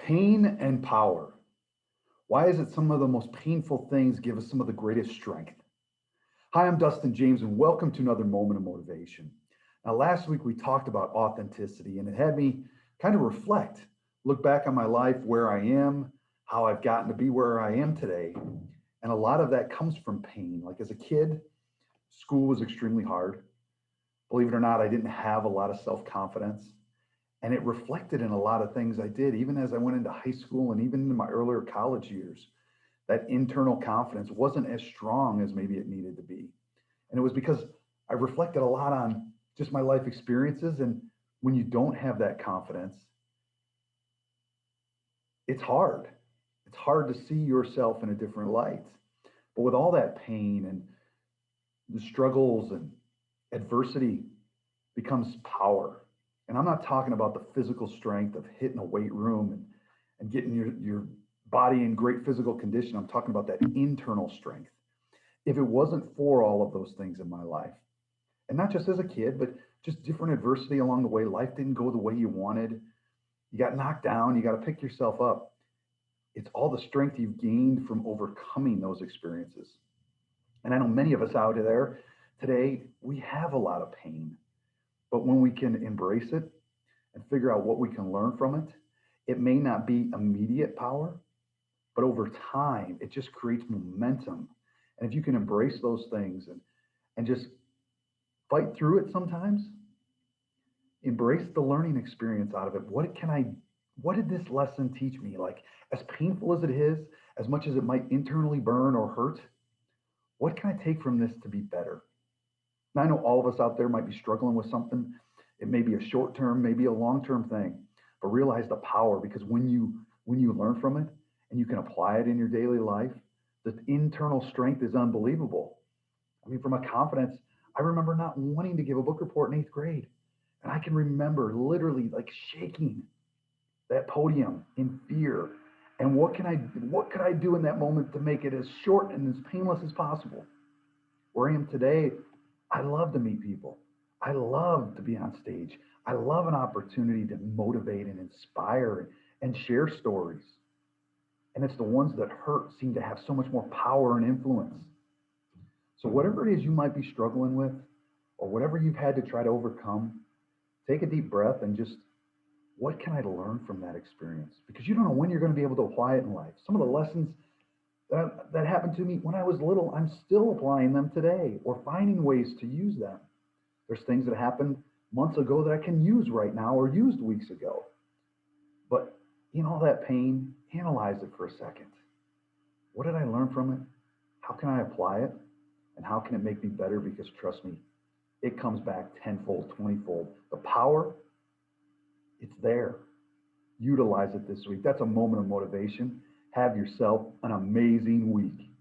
Pain and power. Why is it some of the most painful things give us some of the greatest strength? Hi, I'm Dustin James, and welcome to another moment of motivation. Now, last week we talked about authenticity, and it had me kind of reflect, look back on my life, where I am, how I've gotten to be where I am today. And a lot of that comes from pain. Like as a kid, school was extremely hard. Believe it or not, I didn't have a lot of self confidence. And it reflected in a lot of things I did, even as I went into high school and even in my earlier college years. That internal confidence wasn't as strong as maybe it needed to be. And it was because I reflected a lot on just my life experiences. And when you don't have that confidence, it's hard. It's hard to see yourself in a different light. But with all that pain and the struggles and adversity becomes power. And I'm not talking about the physical strength of hitting a weight room and getting your body in great physical condition. I'm talking about that internal strength. If it wasn't for all of those things in my life, and not just as a kid, but just different adversity along the way, life didn't go the way you wanted. You got knocked down, you got to pick yourself up. It's all the strength you've gained from overcoming those experiences. And I know many of us out there today, we have a lot of pain. But when we can embrace it and figure out what we can learn from it, it may not be immediate power, but over time, it just creates momentum. And if you can embrace those things and just fight through it sometimes, embrace the learning experience out of it. What did this lesson teach me? Like, as painful as it is, as much as it might internally burn or hurt, what can I take from this to be better? Now, I know all of us out there might be struggling with something. It may be a short term, maybe a long term thing, but realize the power, because when you learn from it and you can apply it in your daily life, the internal strength is unbelievable. I mean, from a confidence, I remember not wanting to give a book report in 8th grade. And I can remember literally like shaking that podium in fear. And what could I do in that moment to make it as short and as painless as possible? Where I am today, I love to meet people. I love to be on stage. I love an opportunity to motivate and inspire and share stories. And it's the ones that hurt seem to have so much more power and influence. So whatever it is you might be struggling with, or whatever you've had to try to overcome, take a deep breath and just, what can I learn from that experience? Because you don't know when you're going to be able to apply it in life. Some of the lessons that happened to me when I was little, I'm still applying them today or finding ways to use them. There's things that happened months ago that I can use right now or used weeks ago. But in all that pain, analyze it for a second. What did I learn from it? How can I apply it? And how can it make me better? Because trust me, it comes back tenfold, 20-fold. The power, it's there. Utilize it this week. That's a moment of motivation. Have yourself an amazing week.